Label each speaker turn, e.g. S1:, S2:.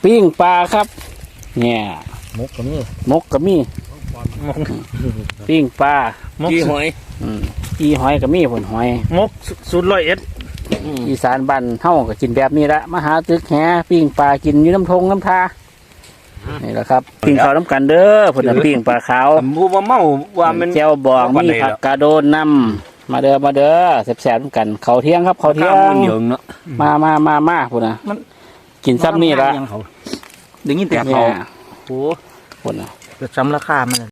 S1: ปิ้งปลาครับเนี่ย
S2: มกก็มี
S1: ปิ้งปลา
S3: กี่หอย
S1: อีหอยก็มีผลหอย
S2: มกสูตร101
S1: อีสานบ้านเฮาก็กินแบบนี้ละมาหาตึกแหปิ้งปลากินอยู่น้ำทงน้ำทานี่แหละครับปิ้งข้าวน้ำกันเด้อผลปิ้งปลาขาว
S3: บูว่าเมาว่ามัน
S1: แจ่วบองมีผักกระโดนน้ำมาเด้อแซ่บๆกันเขาเที่ยงครับเขาเที่ยงมาพุ่นน่ะกินซ้ำนี่ละ
S2: เดี๋ยวนี้แต่เขา
S1: โอ้พุ่นน่ะ
S2: จะซ้ำราคามัน